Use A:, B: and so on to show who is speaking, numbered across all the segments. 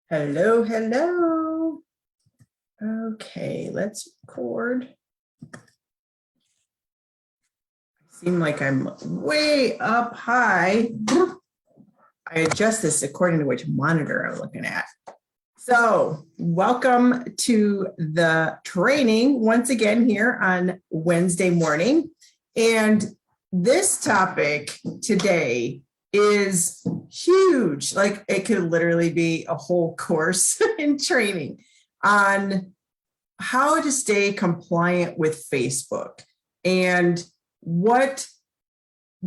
A: Hello, hello. Okay, let's record. Seem like I'm way up high. I adjust this according to which monitor I'm looking at. So welcome to the training once again here on Wednesday morning. And this topic today is huge. Like it could literally be a whole course in training on how to stay compliant with Facebook and what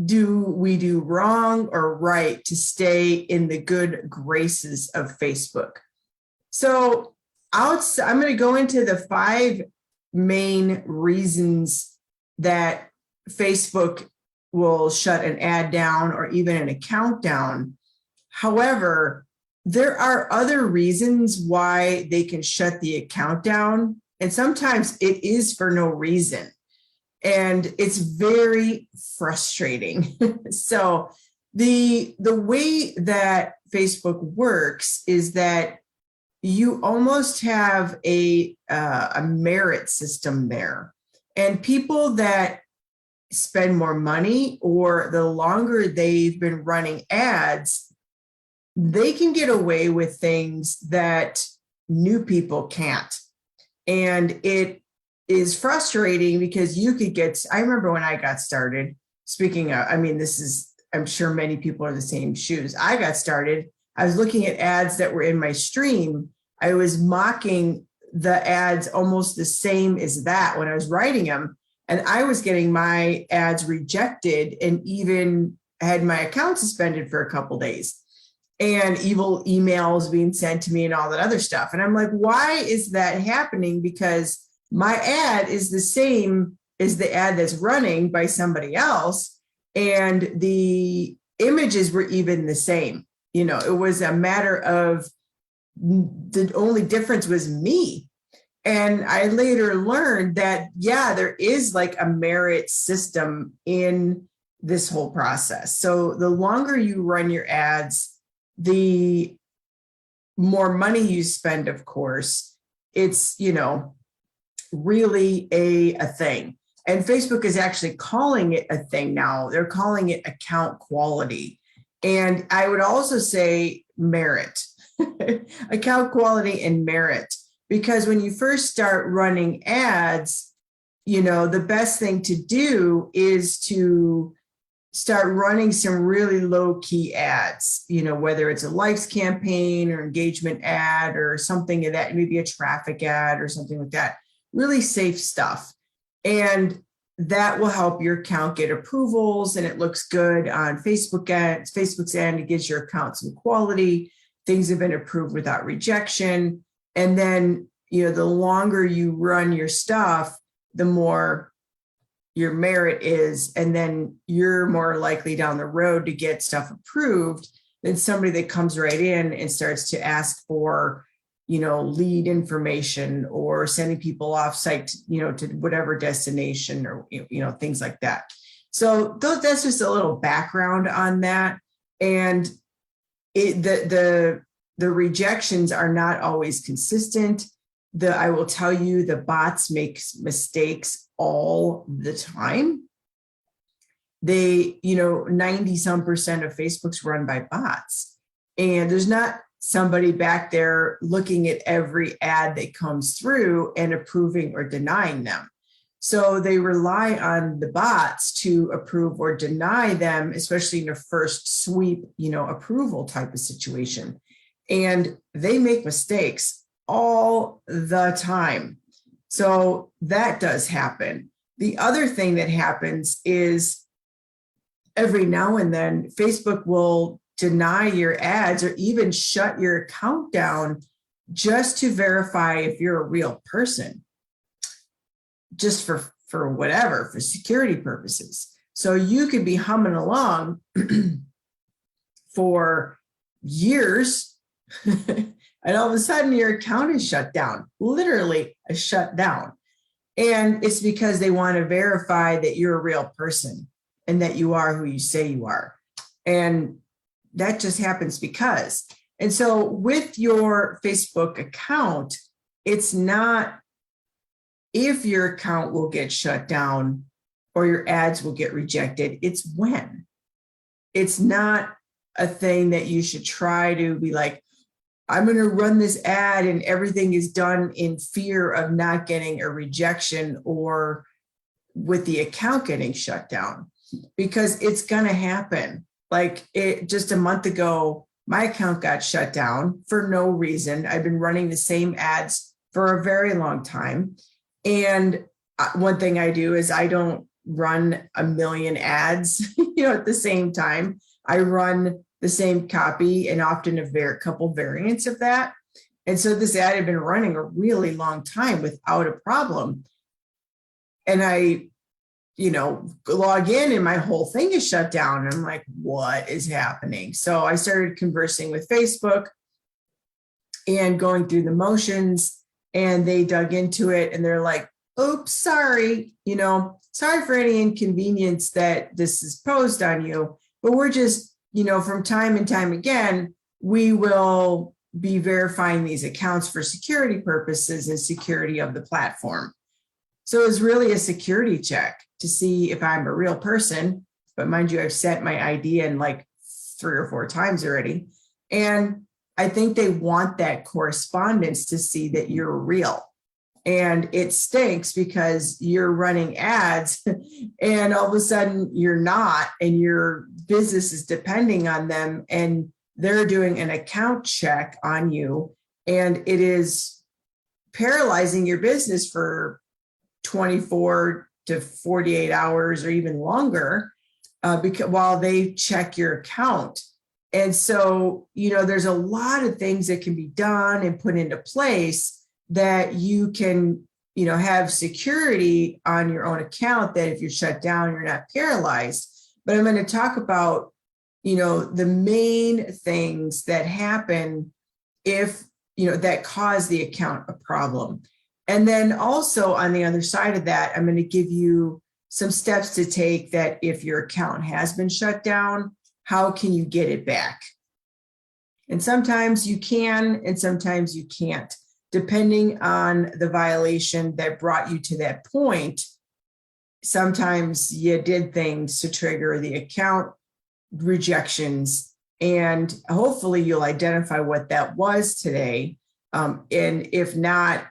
A: do we do wrong or right to stay in the good graces of Facebook. So I'm going to go into the 5 main reasons that Facebook will shut an ad down or even an account down. However, there are other reasons why they can shut the account down. And sometimes it is for no reason. And it's very frustrating. So the way that Facebook works is that you almost have a merit system there. And people that spend more money or the longer they've been running ads, they can get away with things that new people can't. And it is frustrating because you could get, I remember when I got started, speaking of, I'm sure many people are in the same shoes. I got started, I was looking at ads that were in my stream. I was mocking the ads almost the same as that when I was writing them. And I was getting my ads rejected and even had my account suspended for a couple days and evil emails being sent to me and all that other stuff. And I'm like, why is that happening? Because my ad is the same as the ad that's running by somebody else. And the images were even the same. You know, it was a matter of the only difference was me. And I later learned that, yeah, there is like a merit system in this whole process. So the longer you run your ads, the more money you spend, of course. It's, really a thing. And Facebook is actually calling it a thing now. They're calling it account quality. And I would also say merit, account quality and merit. Because when you first start running ads, the best thing to do is to start running some really low key ads, whether it's a likes campaign or engagement ad or something of that, maybe a traffic ad or something like that, really safe stuff. And that will help your account get approvals and it looks good on Facebook's end. It gives your account some quality. Things have been approved without rejection. And then, the longer you run your stuff, the more your merit is, and then you're more likely down the road to get stuff approved than somebody that comes right in and starts to ask for, lead information or sending people off site, to whatever destination or, things like that. So that's just a little background on that. And the rejections are not always consistent. I will tell you, the bots make mistakes all the time. They, 90% of Facebook's run by bots. And there's not somebody back there looking at every ad that comes through and approving or denying them. So they rely on the bots to approve or deny them, especially in a first sweep, approval type of situation. And they make mistakes all the time. So that does happen. The other thing that happens is every now and then Facebook will deny your ads or even shut your account down just to verify if you're a real person, just for whatever, for security purposes. So you could be humming along for years and all of a sudden your account is shut down, literally a shut down. And it's because they want to verify that you're a real person and that you are who you say you are. And that just happens because And so with your Facebook account, it's not if your account will get shut down or your ads will get rejected, it's when. It's not a thing that you should try to be like, I'm going to run this ad and everything is done in fear of not getting a rejection or with the account getting shut down, because it's going to happen. Like just a month ago, my account got shut down for no reason. I've been running the same ads for a very long time. And one thing I do is I don't run a million ads, at the same time. I run the same copy and often a couple variants of that. And so this ad had been running a really long time without a problem. And I, log in and my whole thing is shut down. And I'm like, what is happening? So I started conversing with Facebook and going through the motions, and they dug into it and they're like, oops, sorry, sorry for any inconvenience that this is posed on you, but we're just, from time and time again, we will be verifying these accounts for security purposes and security of the platform. So it's really a security check to see if I'm a real person. But mind you, I've sent my ID in like 3 or 4 times already. And I think they want that correspondence to see that you're real. And it stinks because you're running ads and all of a sudden you're not, and your business is depending on them, and they're doing an account check on you, and it is paralyzing your business for 24 to 48 hours or even longer because while they check your account. And so, there's a lot of things that can be done and put into place that you can, have security on your own account, that if you're shut down, you're not paralyzed. But I'm going to talk about, the main things that happen if, that cause the account a problem. And then also on the other side of that, I'm going to give you some steps to take that if your account has been shut down, how can you get it back? And sometimes you can, and sometimes you can't, depending on the violation that brought you to that point. Sometimes you did things to trigger the account rejections, and hopefully you'll identify what that was today. And if not,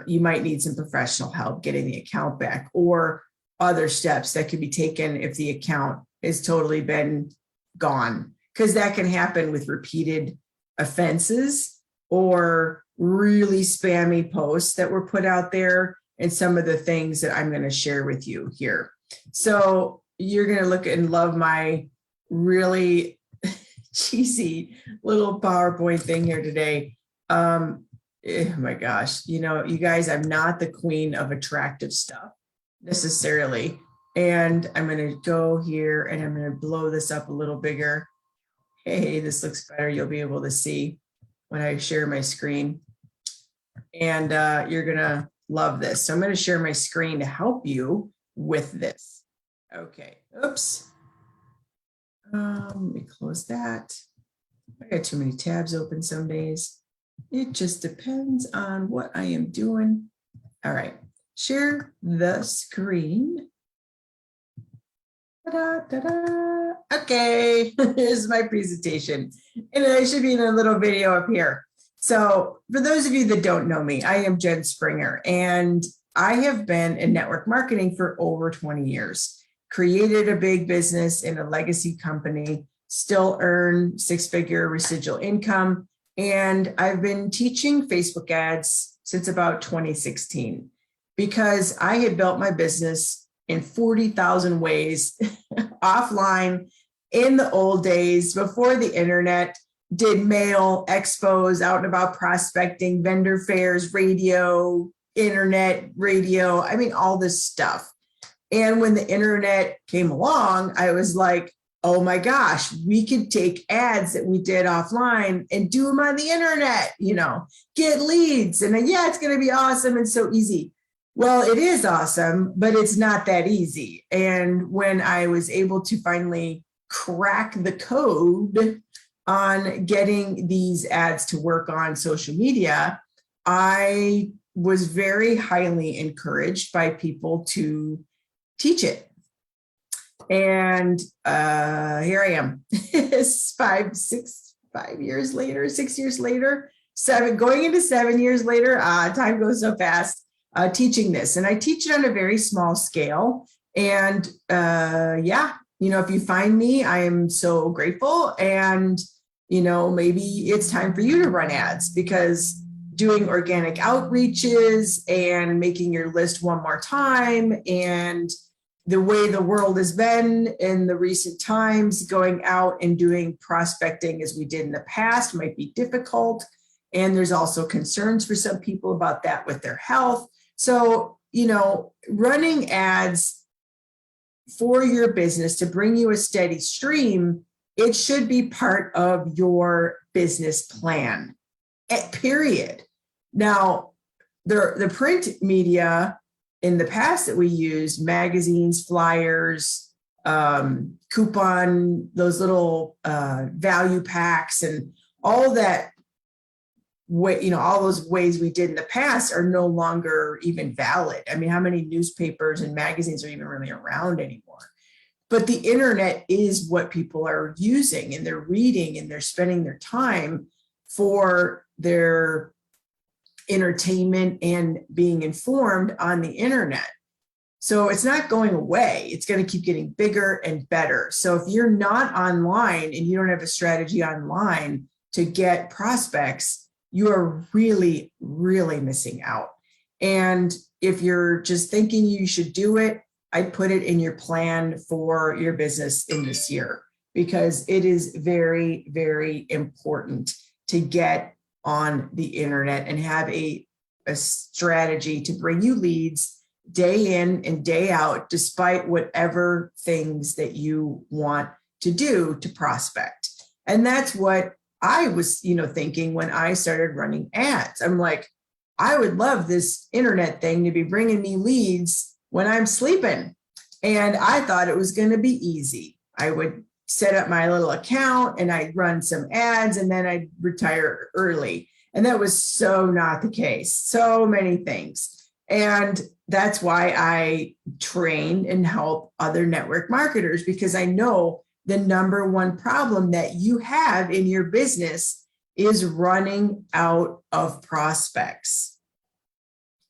A: you might need some professional help getting the account back, or other steps that could be taken if the account has totally been gone, because that can happen with repeated offenses or really spammy posts that were put out there, and some of the things that I'm going to share with you here. So you're going to look and love my really cheesy little PowerPoint thing here today. Oh my gosh, you guys, I'm not the queen of attractive stuff necessarily. And I'm going to go here and I'm going to blow this up a little bigger. Hey, this looks better. You'll be able to see when I share my screen. And you're going to love this. So I'm going to share my screen to help you with this. Okay. Oops. Let me close that. I got too many tabs open some days. It just depends on what I am doing. All right. Share the screen. Ta-da, ta-da. Okay. Here's my presentation. And I should be in a little video up here. So for those of you that don't know me, I am Jen Springer, and I have been in network marketing for over 20 years, created a big business in a legacy company, still earn 6-figure residual income. And I've been teaching Facebook ads since about 2016, because I had built my business in 40,000 ways offline in the old days before the internet. Did mail, expos, out and about prospecting, vendor fairs, radio, internet, radio, all this stuff. And when the internet came along, I was like, oh my gosh, we could take ads that we did offline and do them on the internet, get leads. And yeah, it's going to be awesome and so easy. Well, it is awesome, but it's not that easy. And when I was able to finally crack the code on getting these ads to work on social media, I was very highly encouraged by people to teach it. And here I am, 5 years later, 6 years later, going into 7 years later, time goes so fast, teaching this. And I teach it on a very small scale. And if you find me, I am so grateful. And, maybe it's time for you to run ads, because doing organic outreaches and making your list one more time, and the way the world has been in the recent times, going out and doing prospecting as we did in the past might be difficult. And there's also concerns for some people about that with their health. So, running ads for your business to bring you a steady stream, it should be part of your business plan, period. Now, the print media in the past that we used, magazines, flyers, coupon, those little value packs, and all that way, all those ways we did in the past are no longer even valid. I mean, how many newspapers and magazines are even really around anymore? But the internet is what people are using, and they're reading, and they're spending their time for their entertainment and being informed on the internet. So it's not going away. It's going to keep getting bigger and better. So if you're not online and you don't have a strategy online to get prospects, you are really, really missing out. And if you're just thinking you should do it, I'd put it in your plan for your business in this year, because it is very, very important to get on the internet and have a strategy to bring you leads day in and day out, despite whatever things that you want to do to prospect. And that's what I was, thinking when I started running ads. I'm like, I would love this internet thing to be bringing me leads when I'm sleeping. And I thought it was going to be easy. I would set up my little account and I'd run some ads, and then I'd retire early. And that was so not the case. So many things. And that's why I train and help other network marketers, because I know the number one problem that you have in your business is running out of prospects.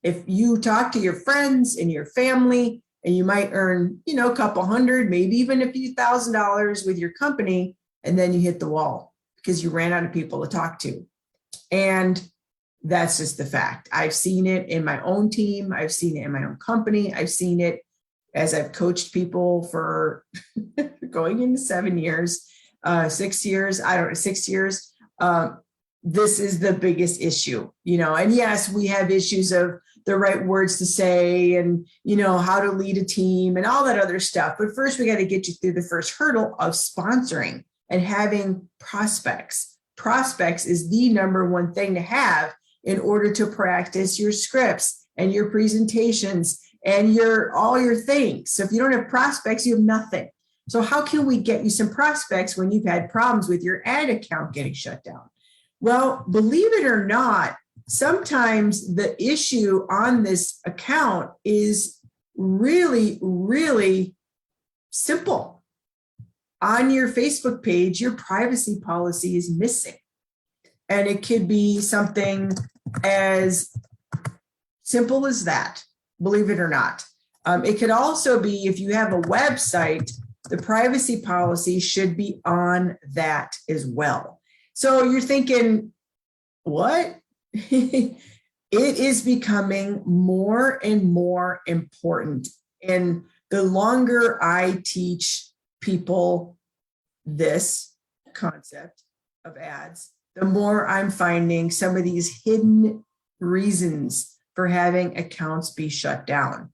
A: If you talk to your friends and your family, and you might earn, a couple hundred, maybe even a few $1,000s with your company, and then you hit the wall because you ran out of people to talk to. And that's just the fact. I've seen it in my own team. I've seen it in my own company. I've seen it as I've coached people for going into 7 years, 6 years, 6 years. This is the biggest issue, and yes, we have issues of the right words to say and, how to lead a team and all that other stuff. But first, we got to get you through the first hurdle of sponsoring and having prospects. Prospects is the number one thing to have in order to practice your scripts and your presentations and all your things. So if you don't have prospects, you have nothing. So how can we get you some prospects when you've had problems with your ad account getting shut down? Well, believe it or not, sometimes the issue on this account is really, really simple. On your Facebook page, your privacy policy is missing. And it could be something as simple as that, believe it or not. It could also be, if you have a website, the privacy policy should be on that as well. So you're thinking, what? It is becoming more and more important. And the longer I teach people this concept of ads, the more I'm finding some of these hidden reasons for having accounts be shut down.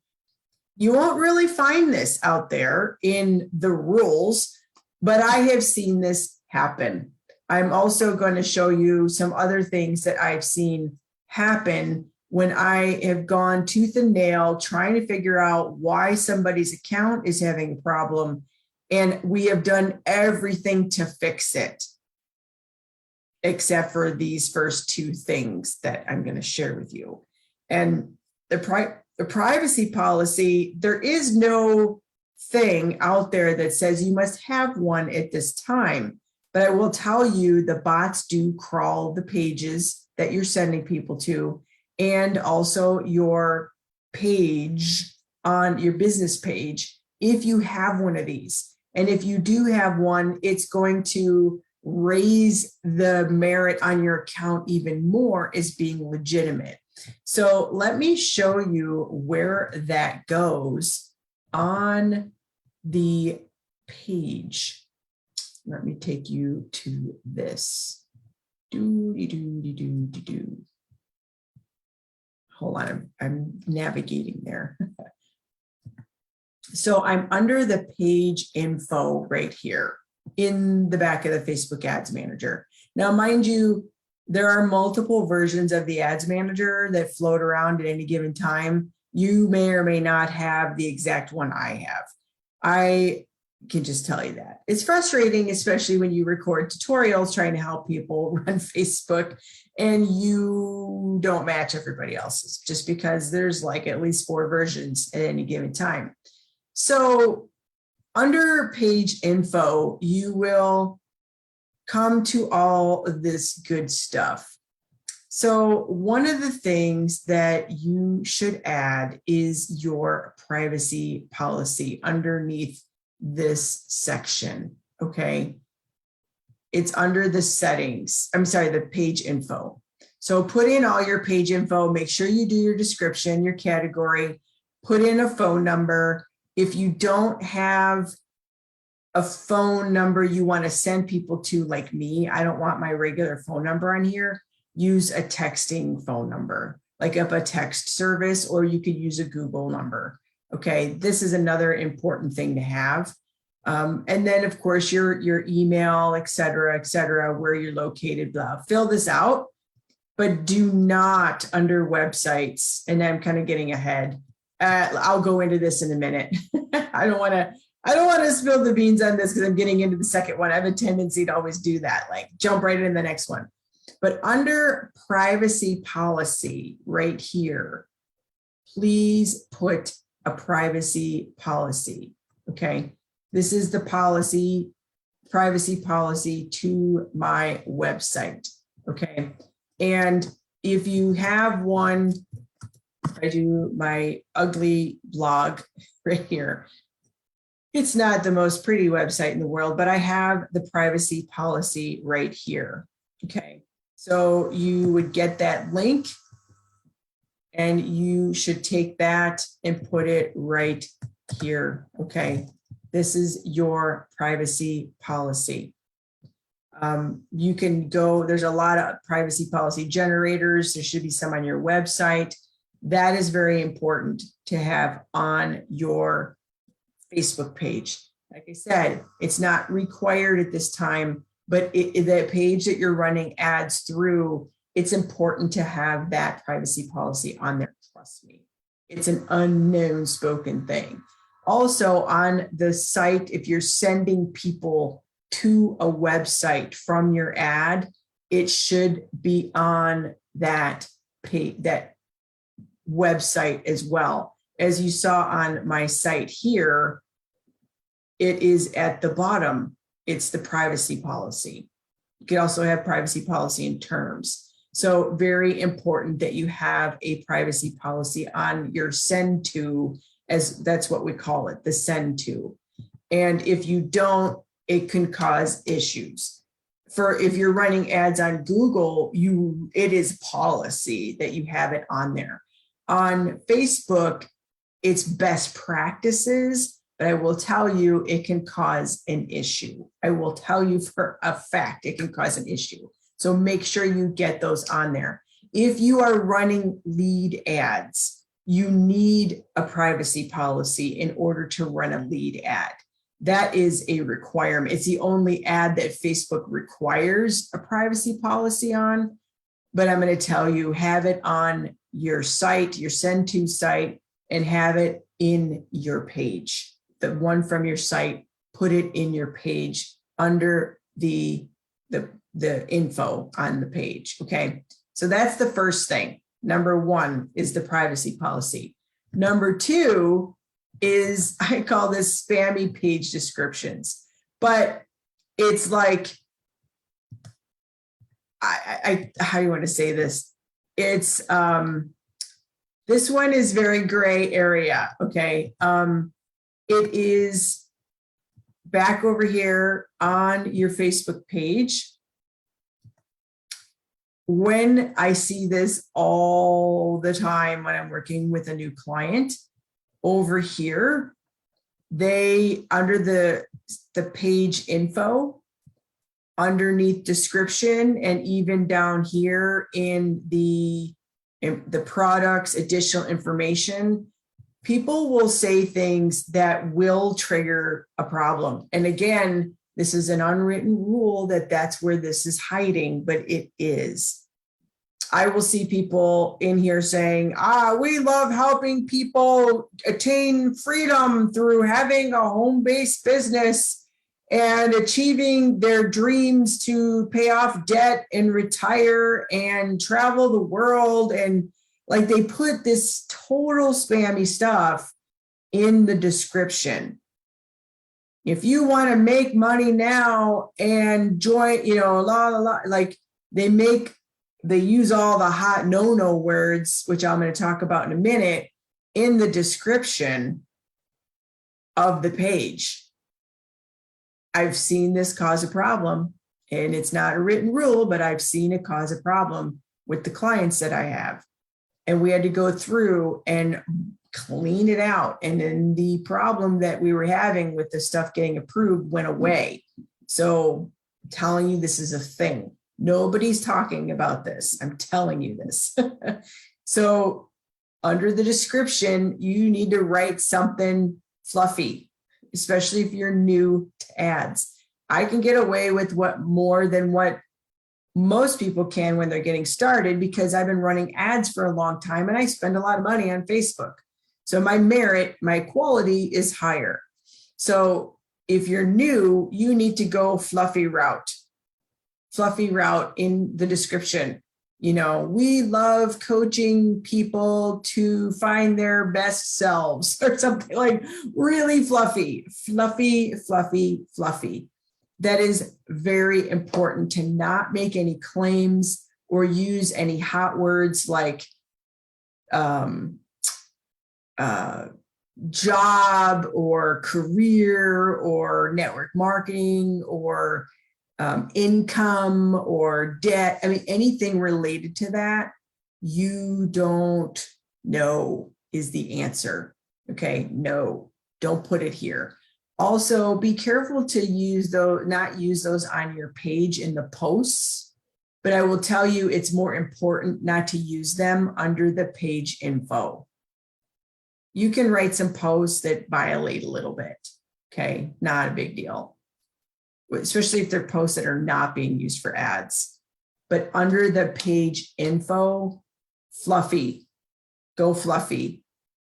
A: You won't really find this out there in the rules, but I have seen this happen. I'm also going to show you some other things that I've seen happen when I have gone tooth and nail trying to figure out why somebody's account is having a problem, and we have done everything to fix it. except for these first two things that I'm going to share with you. And the privacy policy, there is no thing out there that says you must have one at this time. But I will tell you, the bots do crawl the pages that you're sending people to, and also your page on your business page, if you have one of these. And if you do have one, it's going to raise the merit on your account even more as being legitimate. So let me show you where that goes on the page. Let me take you to this. Hold on, I'm navigating there. So I'm under the page info right here in the back of the Facebook Ads Manager. Now, mind you, there are multiple versions of the Ads Manager that float around at any given time. You may or may not have the exact one I have. I can just tell you that. It's frustrating, especially when you record tutorials trying to help people run Facebook and you don't match everybody else's, just because there's like at least 4 versions at any given time. So under page info, you will come to all of this good stuff. So one of the things that you should add is your privacy policy underneath this section, okay? It's under the settings, I'm sorry, the page info. So put in all your page info, make sure you do your description, your category, put in a phone number. If you don't have a phone number you want to send people to, like me, I don't want my regular phone number on here, use a texting phone number, like up a text service, or you could use a Google number. Okay, this is another important thing to have. And then of course your email, et cetera, where you're located, blah. Fill this out, but do not under websites, and I'm kind of getting ahead. I'll go into this in a minute. I don't want to spill the beans on this because I'm getting into the second one. I have a tendency to always do that, like jump right into the next one. But under privacy policy right here, please put a privacy policy, okay? This is the policy, privacy policy to my website, okay? And if you have one, I do my ugly blog right here. It's not the most pretty website in the world, but I have the privacy policy right here, okay? So you would get that link and you should take that and put it right here, okay? This is your privacy policy. You can go, there's a lot of privacy policy generators. There should be some on your website. That is very important to have on your Facebook page. Like I said, it's not required at this time, but the page that you're running ads through, it's important to have that privacy policy on there. Trust me, it's an unknown spoken thing. Also on the site, if you're sending people to a website from your ad, it should be on that page, that website as well. As you saw on my site here, it is at the bottom. It's the privacy policy. You can also have privacy policy in terms. So very important that you have a privacy policy on your send to, as that's what we call it, the send to. And if you don't, it can cause issues. For if you're running ads on Google, it is policy that you have it on there. On Facebook, it's best practices, but I will tell you it can cause an issue. I will tell you for a fact it can cause an issue. So make sure you get those on there. If you are running lead ads, you need a privacy policy in order to run a lead ad. That is a requirement. It's the only ad that Facebook requires a privacy policy on. But I'm going to tell you, have it on your site, your send to site, and have it in your page. The one from your site, put it in your page under the the info on the page. Okay. So that's the first thing. Number one is the privacy policy. Number two is, I call this spammy page descriptions, but it's like, how do you want to say this? It's, this one is very gray area. Okay. It is back over here on your Facebook page. When I see this all the time when I'm working with a new client, over here, they, under the page info, underneath description, and even down here in the products, additional information, people will say things that will trigger a problem. And again, this is an unwritten rule that that's where this is hiding, but it is. I will see people in here saying, we love helping people attain freedom through having a home-based business and achieving their dreams to pay off debt and retire and travel the world. And like, they put this total spammy stuff in the description. If you want to make money now and join, like they use all the hot no words, which I'm going to talk about in a minute, in the description of the page. I've seen this cause a problem, and it's not a written rule, but I've seen it cause a problem with the clients that I have. And we had to go through and clean it out. And then the problem that we were having with the stuff getting approved went away. So I'm telling you, this is a thing. Nobody's talking about this. I'm telling you this. So under the description, you need to write something fluffy, especially if you're new to ads. I can get away with more than what most people can when they're getting started, because I've been running ads for a long time and I spend a lot of money on Facebook. So my merit, my quality is higher. So if you're new, you need to go fluffy route in the description. We love coaching people to find their best selves, or something like really fluffy. That is very important, to not make any claims or use any hot words like job or career or network marketing or income or debt. I mean, anything related to that, you don't know is the answer. Okay, no, don't put it here. Also, be careful to not use those on your page in the posts, but I will tell you it's more important not to use them under the page info. You can write some posts that violate a little bit, okay? Not a big deal, especially if they're posts that are not being used for ads. But under the page info, fluffy, go fluffy.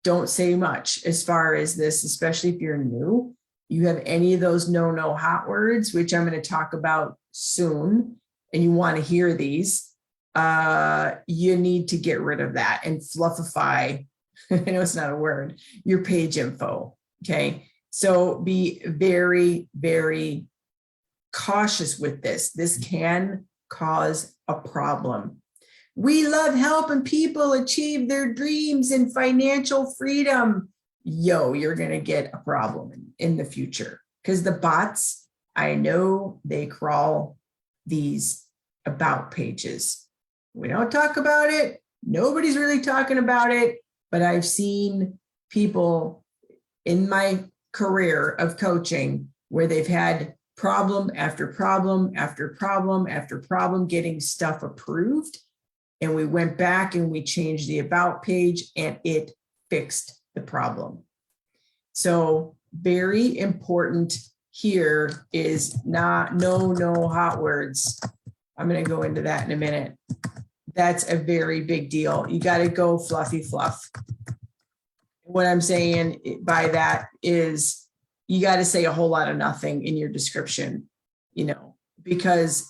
A: Don't say much as far as this, especially if you're new. You have any of those no hot words, which I'm going to talk about soon, and you want to hear these, you need to get rid of that and fluffify, I know it's not a word, your page info, okay? So be very, very cautious with this. This can cause a problem. We love helping people achieve their dreams and financial freedom. You're going to get a problem in the future, because the bots, I know they crawl these about pages. We don't talk about it. Nobody's really talking about it, but I've seen people in my career of coaching where they've had problem after problem after problem after problem getting stuff approved. And we went back and we changed the about page and it fixed the problem. So very important here is no hot words. I'm going to go into that in a minute. That's a very big deal. You got to go fluffy fluff. What I'm saying by that is you got to say a whole lot of nothing in your description. because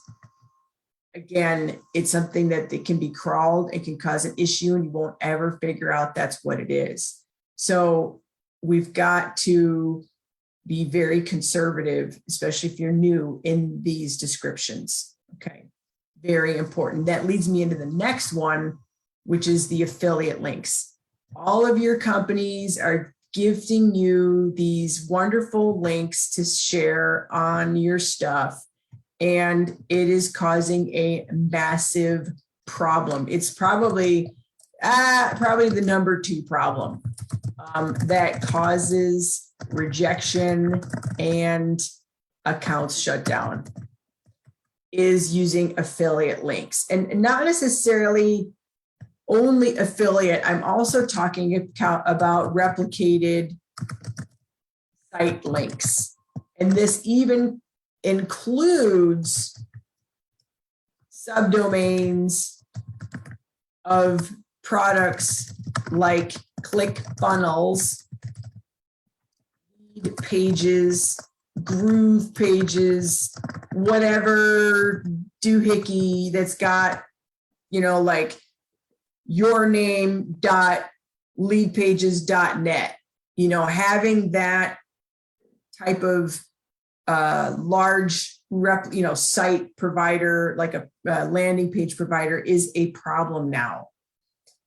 A: again, it's something that it can be crawled, it can cause an issue, and you won't ever figure out that's what it is. So we've got to be very conservative, especially if you're new, in these descriptions. Okay, very important. That leads me into the next one, which is the affiliate links. All of your companies are gifting you these wonderful links to share on your stuff, and it is causing a massive problem. It's probably the number 2 problem that causes rejection and accounts shut down, is using affiliate links. And not necessarily only affiliate. I'm also talking about replicated site links. And this even includes subdomains of products like ClickFunnels, lead pages, groove pages, whatever doohickey that's got, like yourname.leadpages.net, having that type of large site provider, like a landing page provider, is a problem now.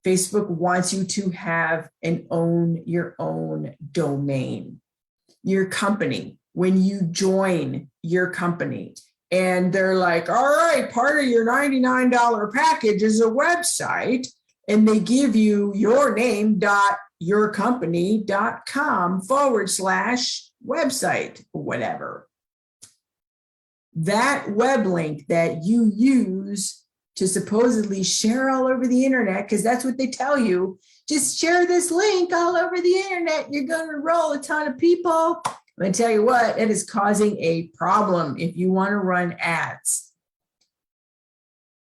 A: Facebook wants you to have your own domain. Your company, when you join your company, and they're like, all right, part of your $99 package is a website, and they give you yourname.yourcompany.com/website, whatever. That web link that you use to supposedly share all over the internet, because that's what they tell you, just share this link all over the internet, you're going to enroll a ton of people. I'm going to tell you what, it is causing a problem if you want to run ads.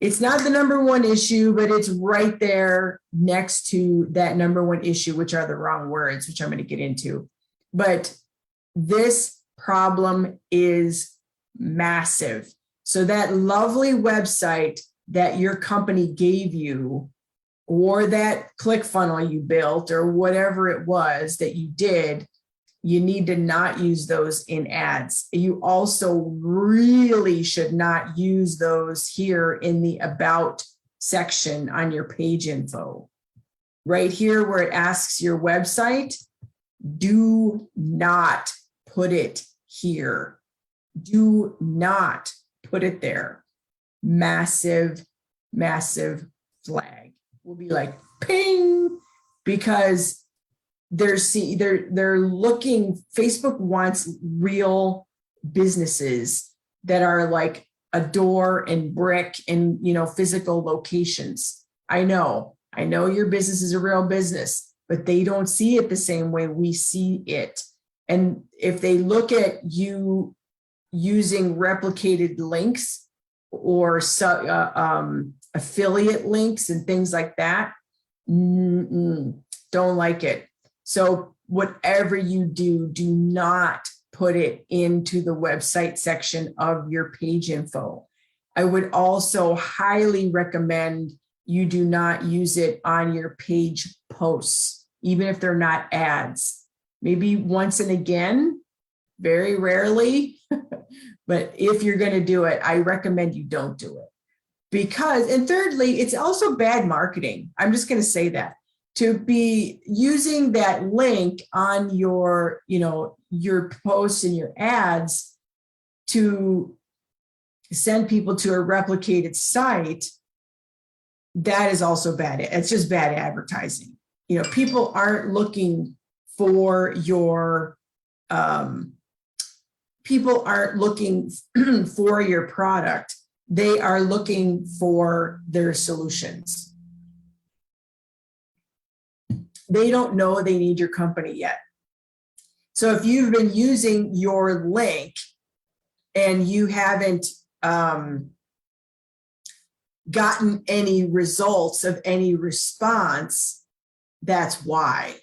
A: It's not the number 1 issue, but it's right there next to that number 1 issue, which are the wrong words, which I'm going to get into. But this problem is massive. So that lovely website that your company gave you, or that ClickFunnel you built, or whatever it was that you did, you need to not use those in ads. You also really should not use those here in the About section on your page info. Right here where it asks your website, do not put it here. Do not put it there. Massive, massive flag. Will be like ping, because they're looking. Facebook wants real businesses that are like a door and brick and physical locations. I know your business is a real business, but they don't see it the same way we see it. And if they look at you using replicated links or affiliate links and things like that, don't like it. So whatever you do, do not put it into the website section of your page info. I would also highly recommend you do not use it on your page posts, even if they're not ads. Maybe once and again, very rarely, but if you're going to do it, I recommend you don't do it. And thirdly, it's also bad marketing. I'm just going to say that. To be using that link on your posts and your ads to send people to a replicated site, that is also bad. It's just bad advertising. People aren't looking for your for your product. They are looking for their solutions. They don't know they need your company yet. So if you've been using your link and you haven't gotten any results of any response, that's why.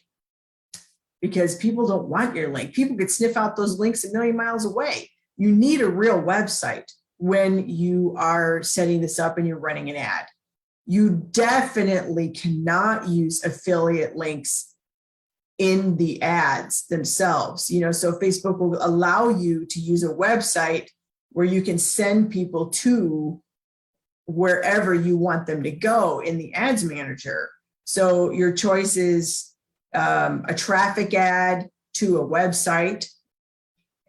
A: Because people don't want your link. People could sniff out those links a million miles away. You need a real website. when you are setting this up and you're running an ad. You definitely cannot use affiliate links in the ads themselves. So Facebook will allow you to use a website where you can send people to wherever you want them to go in the ads manager. So your choice is a traffic ad to a website,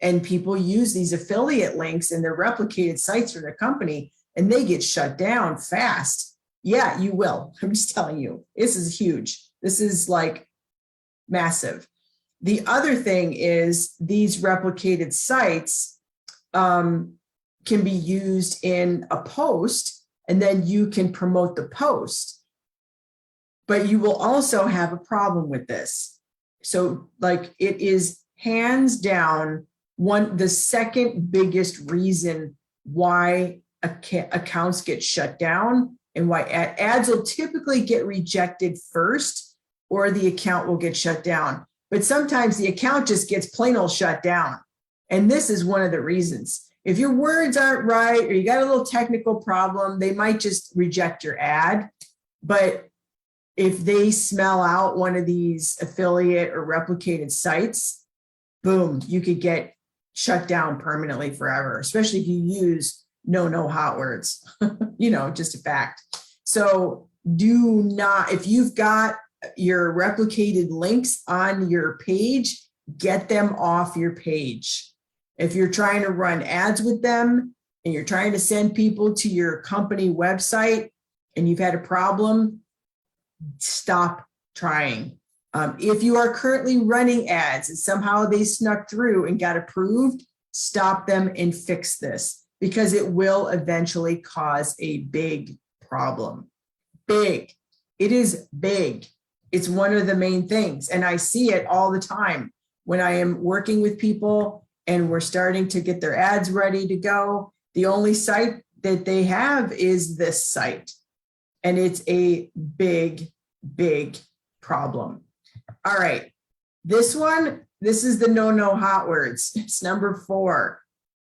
A: and people use these affiliate links in their replicated sites for their company, and they get shut down fast. Yeah, you will. I'm just telling you, this is huge. This is like massive. The other thing is these replicated sites can be used in a post, and then you can promote the post. But you will also have a problem with this. So like it is hands down the second biggest reason why accounts get shut down and why ads will typically get rejected first, or the account will get shut down. But sometimes the account just gets plain old shut down. And this is one of the reasons. If your words aren't right, or you got a little technical problem, they might just reject your ad. But if they smell out one of these affiliate or replicated sites, boom, you could get shut down permanently forever, especially if you use no hot words, just a fact. So do not, if you've got your replicated links on your page, get them off your page. If you're trying to run ads with them and you're trying to send people to your company website and you've had a problem, stop trying. If you are currently running ads and somehow they snuck through and got approved, stop them and fix this, because it will eventually cause a big problem. Big. It is big. It's one of the main things. And I see it all the time when I am working with people and we're starting to get their ads ready to go. The only site that they have is this site. And it's a big, big problem. All right. This is the no hot words. It's number 4.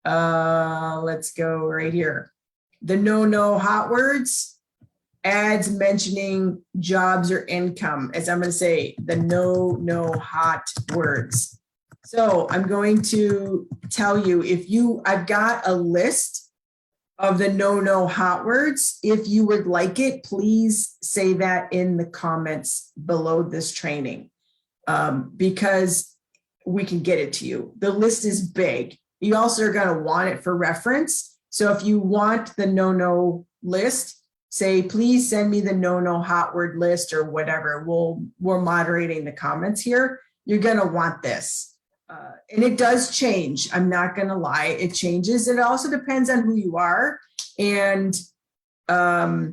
A: Let's go right here. The no hot words, ads mentioning jobs or income. As I'm going to say, the no hot words. So I'm going to tell you, I've got a list of the no hot words. If you would like it, please say that in the comments below this training, because we can get it to you. The list is big. You also are going to want it for reference. So if you want the no list, say, please send me the no hot word list or whatever. We're moderating the comments here. You're going to want this. And it does change. I'm not going to lie. It changes. It also depends on who you are and how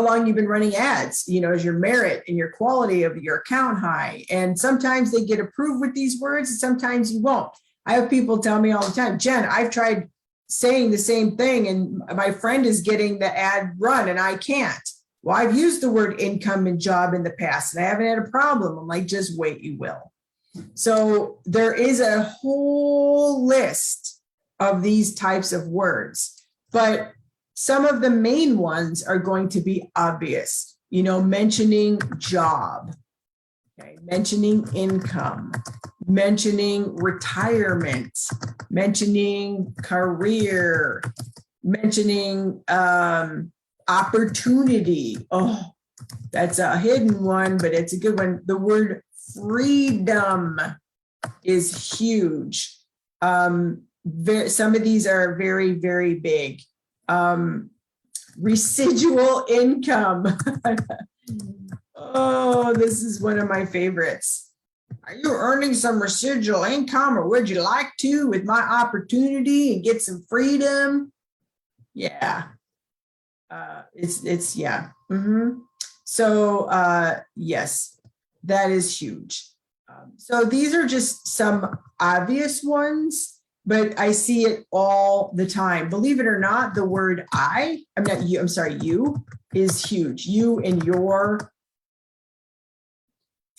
A: long you've been running ads. Is your merit and your quality of your account high? And sometimes they get approved with these words, and sometimes you won't. I have people tell me all the time, Jen, I've tried saying the same thing and my friend is getting the ad run and I can't. Well, I've used the word income and job in the past and I haven't had a problem. I'm like, just wait, you will. So there is a whole list of these types of words, but some of the main ones are going to be obvious, mentioning job, okay, mentioning income, mentioning retirement, mentioning career, mentioning opportunity. Oh, that's a hidden one, but it's a good one. The word freedom is huge. Some of these are very, very big. Residual income. Oh, this is one of my favorites. Are you earning some residual income, or would you like to with my opportunity and get some freedom? Yeah. It's yeah. So yes, that is huge. So these are just some obvious ones, but I see it all the time. Believe it or not, the word you is huge. You and your.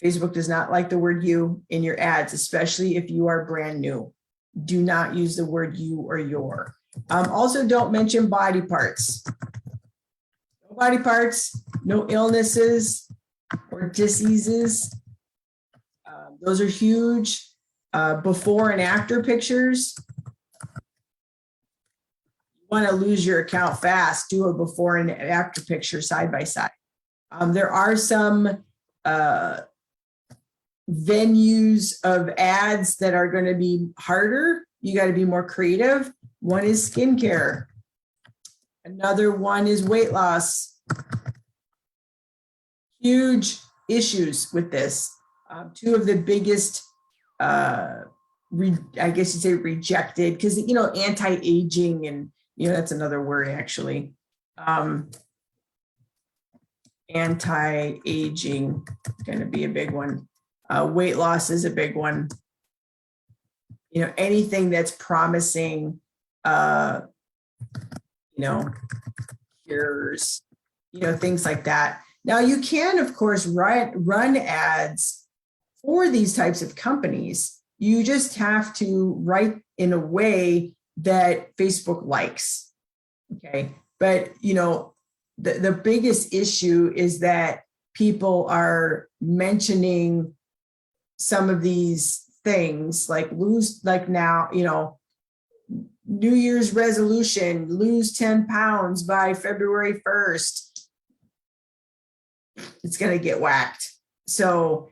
A: Facebook does not like the word you in your ads, especially if you are brand new. Do not use the word you or your. Also, don't mention body parts. No body parts, no illnesses or diseases. Those are huge. Before and after pictures. You want to lose your account fast, do a before and after picture side by side. There are some venues of ads that are going to be harder. You got to be more creative. One is skincare. Another one is weight loss. Huge issues with this. Two of the biggest, I guess you'd say rejected, because, you know, anti-aging and, you know, that's another word actually. Anti-aging is going to be a big one. Weight loss is a big one. You know, anything that's promising, you know, cures, you know, things like that. Now you can, of course, run ads for these types of companies. You just have to write in a way that Facebook likes. Okay. But, you know, the biggest issue is that people are mentioning some of these things like now, you know, New Year's resolution, lose 10 pounds by February 1st. It's going to get whacked. So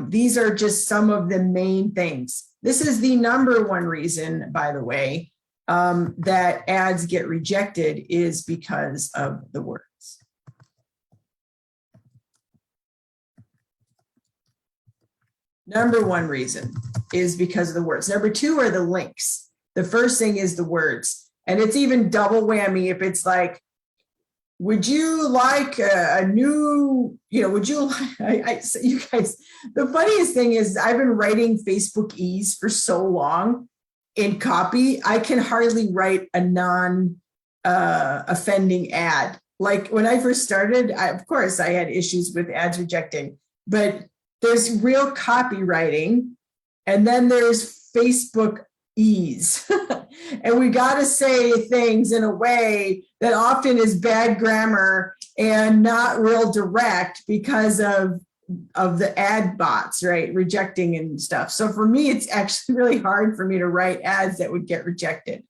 A: these are just some of the main things. This is the number one reason, by the way, that ads get rejected is because of the words. Number one reason is because of the words. Number two are the links. The first thing is the words. And it's even double whammy if it's like, would you like a new, you know, would you like, you guys, the funniest thing is I've been writing Facebook ease for so long in copy, I can hardly write a non-offending ad. Like when I first started, of course, I had issues with ads rejecting, but there's real copywriting, and then there's Facebook ease. And we got to say things in a way that often is bad grammar and not real direct because of the ad bots, right? Rejecting and stuff. So for me, it's actually really hard for me to write ads that would get rejected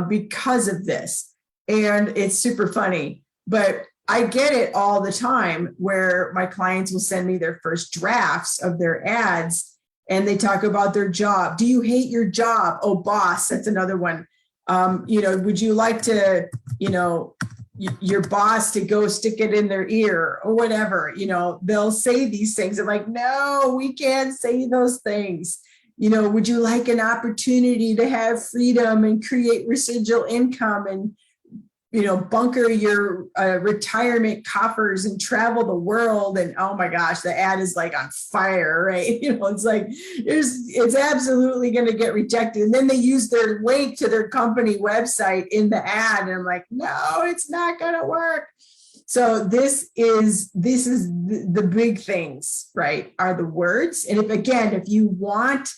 A: because of this. And it's super funny, but I get it all the time where my clients will send me their first drafts of their ads and they talk about their job. Do you hate your job? Oh, boss, that's another one. You know, would you like to, you know, your boss to go stick it in their ear or whatever? You know, they'll say these things. I'm like, no, we can't say those things. You know, would you like an opportunity to have freedom and create residual income and, you know, bunker your retirement coffers and travel the world? And oh my gosh, the ad is like on fire, right? You know, it's like, it's absolutely going to get rejected. And then they use their link to their company website in the ad. And I'm like, no, it's not going to work. So this is the big things, right? Are the words. And if you want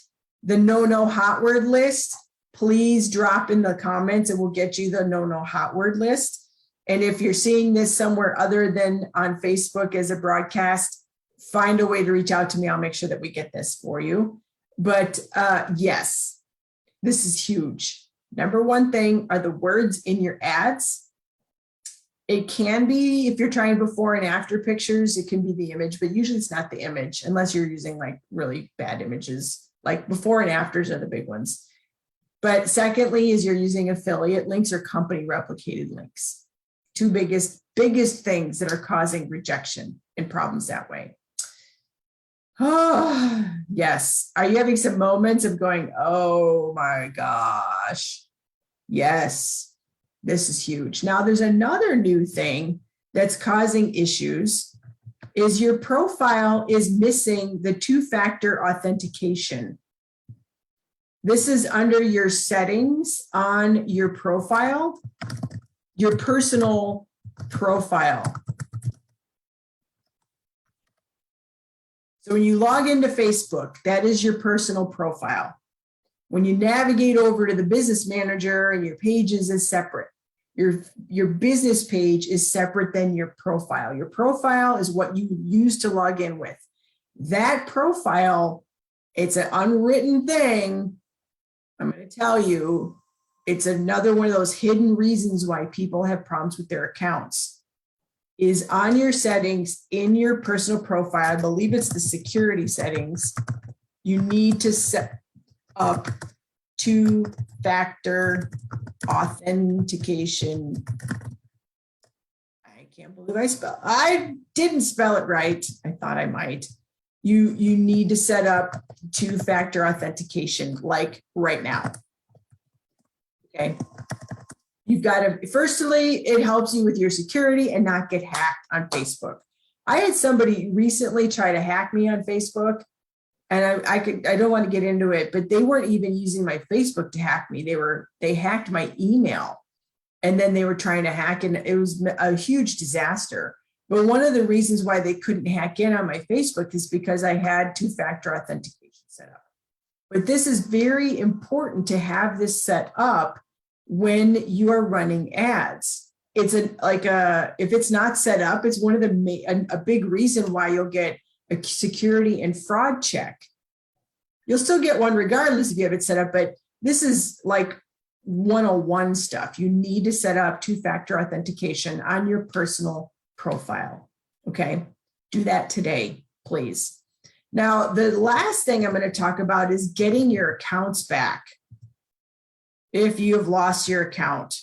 A: the no hot word list, please drop in the comments and we'll get you the no hot word list. And if you're seeing this somewhere other than on Facebook as a broadcast, find a way to reach out to me. I'll make sure that we get this for you. But yes, this is huge. Number one thing are the words in your ads. It can be, if you're trying before and after pictures, it can be the image, but usually it's not the image unless you're using like really bad images. Like before and afters are the big ones. But secondly, is you're using affiliate links or company replicated links. Two biggest things that are causing rejection and problems that way. Oh, yes. Are you having some moments of going, oh my gosh? Yes, this is huge. Now there's another new thing that's causing issues is your profile is missing the two-factor authentication. This is under your settings on your profile, your personal profile. So when you log into Facebook, that is your personal profile. When you navigate over to the business manager and your pages is separate. Your business page is separate than your profile. Your profile is what you use to log in with. That profile, it's an unwritten thing. I'm going to tell you, it's another one of those hidden reasons why people have problems with their accounts. Is on your settings in your personal profile, I believe it's the security settings, you need to set up two-factor authentication. I can't believe I didn't spell it right. I thought I might. You need to set up two-factor authentication like right now. Okay. You've got to, firstly, it helps you with your security and not get hacked on Facebook. I had somebody recently try to hack me on Facebook, and I don't want to get into it, but they weren't even using my Facebook to hack me. They hacked my email, and then they were trying to hack, and it was a huge disaster. But one of the reasons why they couldn't hack in on my Facebook is because I had two-factor authentication set up. But this is very important to have this set up when you are running ads. It's if it's not set up, it's one of a big reason why you'll get a security and fraud check. You'll still get one regardless if you have it set up, but this is like 101 stuff. You need to set up two-factor authentication on your personal profile. Okay, do that today, please. Now, the last thing I'm going to talk about is getting your accounts back. If you have lost your account,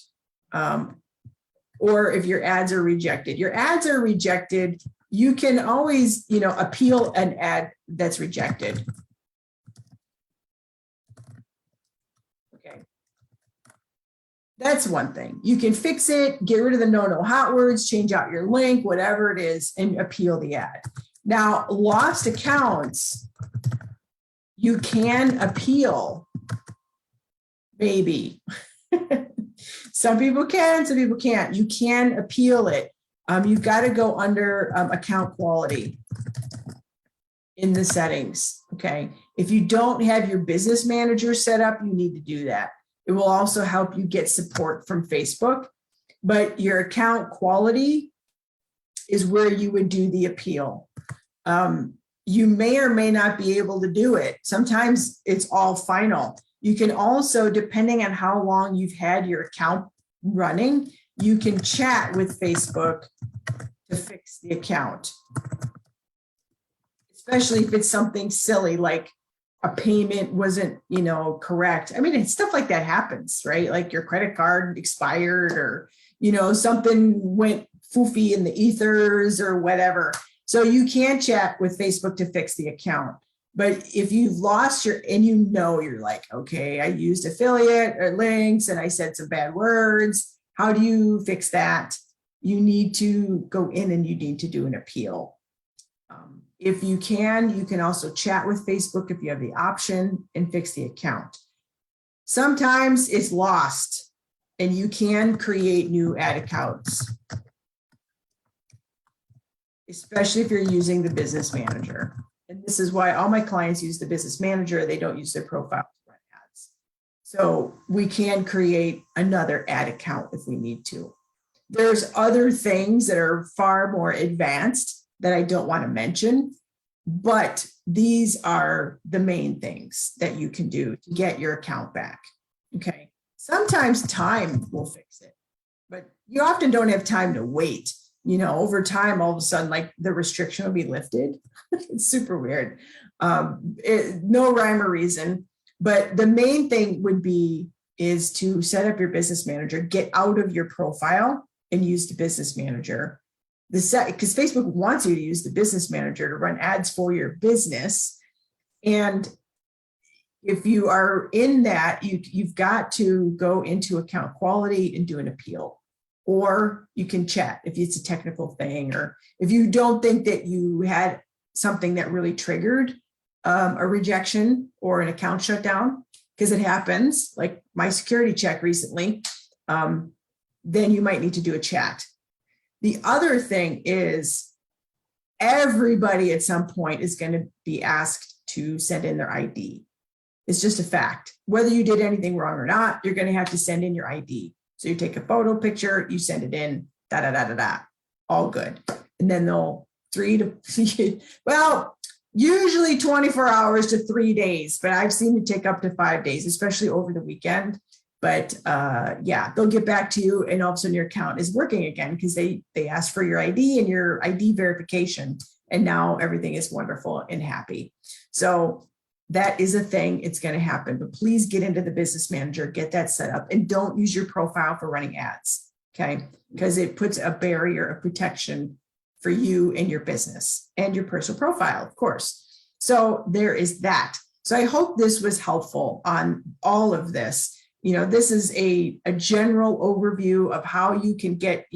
A: or if your ads are rejected. Your ads are rejected, you can always, appeal an ad that's rejected. Okay. That's one thing. You can fix it, get rid of the no hot words, change out your link, whatever it is, and appeal the ad. Now, lost accounts, you can appeal, maybe. Some people can, some people can't. You can appeal it. You've got to go under account quality in the settings, okay? If you don't have your business manager set up, you need to do that. It will also help you get support from Facebook, but your account quality is where you would do the appeal. You may or may not be able to do it. Sometimes it's all final. You can also, depending on how long you've had your account running, you can chat with Facebook to fix the account. Especially if it's something silly like a payment wasn't, correct. I mean, it's stuff like that happens, right? Like your credit card expired, or, something went foofy in the ethers or whatever. So you can chat with Facebook to fix the account. But if you've lost you're like, okay, I used affiliate or links and I said some bad words. How do you fix that? You need to go in and you need to do an appeal. If you can also chat with Facebook if you have the option and fix the account. Sometimes it's lost and you can create new ad accounts, especially if you're using the business manager. And this is why all my clients use the business manager. They don't use their profile to run ads. So we can create another ad account if we need to. There's other things that are far more advanced that I don't want to mention, but these are the main things that you can do to get your account back. Okay. Sometimes time will fix it, but you often don't have time to wait. Over time, all of a sudden, like the restriction will be lifted. It's super weird. No rhyme or reason. But the main thing is to set up your business manager, get out of your profile and use the business manager. Because Facebook wants you to use the business manager to run ads for your business. And if you are in that, you've got to go into account quality and do an appeal. Or you can chat if it's a technical thing, or if you don't think that you had something that really triggered a rejection or an account shutdown, because it happens, like my security check recently, then you might need to do a chat. The other thing is everybody at some point is going to be asked to send in their ID. It's just a fact. Whether you did anything wrong or not, you're going to have to send in your ID. So you take a photo picture, you send it in, all good. And then they'll usually 24 hours to 3 days, but I've seen it take up to 5 days, especially over the weekend. But yeah, they'll get back to you, and all of a sudden your account is working again because they asked for your ID and your ID verification, and now everything is wonderful and happy. So that is a thing. It's going to happen, but please get into the Business Manager, get that set up, and don't use your profile for running ads, okay? Because it puts a barrier of protection for you and your business and your personal profile, of course. So there is that. So I hope this was helpful on all of this. You know, this is a general overview of how you can get,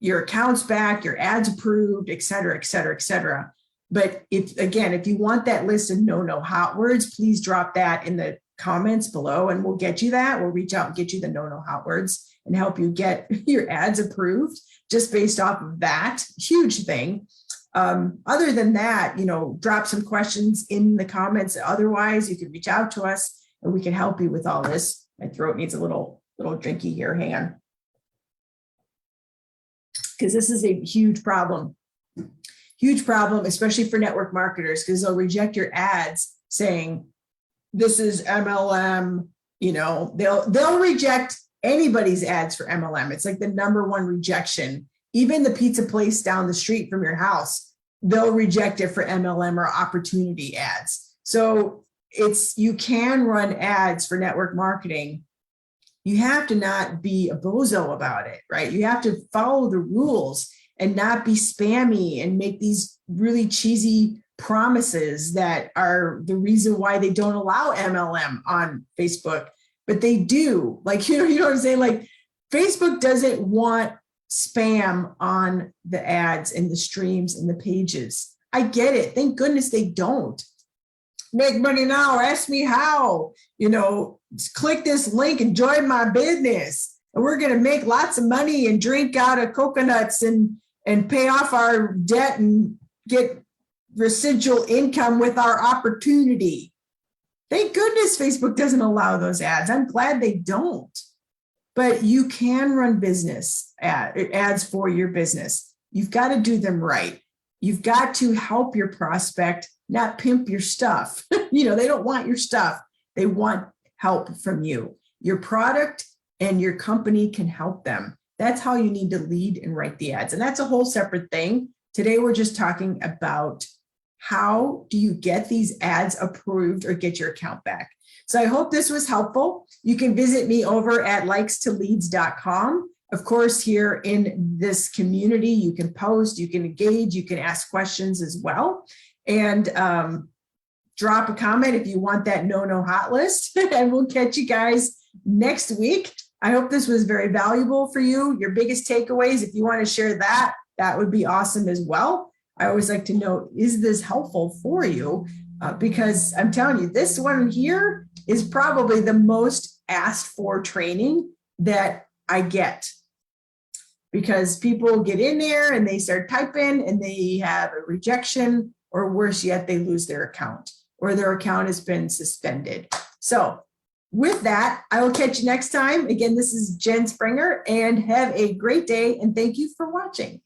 A: your accounts back, your ads approved, et cetera, et cetera, et cetera. But if you want that list of no hot words, please drop that in the comments below and we'll get you that. We'll reach out and get you the no hot words and help you get your ads approved just based off of that huge thing. Other than that, drop some questions in the comments. Otherwise, you can reach out to us and we can help you with all this. My throat needs a little drinky here. Hang on. Because this is a huge problem, especially for network marketers, because they'll reject your ads saying, this is MLM, they'll reject anybody's ads for MLM. It's like the #1 rejection. Even the pizza place down the street from your house, they'll reject it for MLM or opportunity ads. So you can run ads for network marketing. You have to not be a bozo about it, right? You have to follow the rules and not be spammy and make these really cheesy promises that are the reason why they don't allow MLM on Facebook, but they do. Like, you know what I'm saying? Like, Facebook doesn't want spam on the ads and the streams and the pages. I get it. Thank goodness they don't. Make money now, ask me how, click this link and join my business. And we're going to make lots of money and drink out of coconuts and pay off our debt and get residual income with our opportunity. Thank goodness Facebook doesn't allow those ads. I'm glad they don't. But you can run ads for your business. You've got to do them right. You've got to help your prospect, not pimp your stuff. They don't want your stuff. They want help from you. Your product and your company can help them. That's how you need to lead and write the ads. And that's a whole separate thing. Today, we're just talking about how do you get these ads approved or get your account back. So I hope this was helpful. You can visit me over at likes2leads.com. Of course, here in this community, you can post, you can engage, you can ask questions as well. And drop a comment if you want that no hot list. And we'll catch you guys next week. I hope this was very valuable for you. Your biggest takeaways, if you want to share that would be awesome as well. I always like to know, is this helpful for you? Because I'm telling you, this one here is probably the most asked for training that I get. Because people get in there and they start typing and they have a rejection, or worse yet, they lose their account or their account has been suspended. So with that, I will catch you next time. Again, this is Jen Springer, and have a great day. And thank you for watching.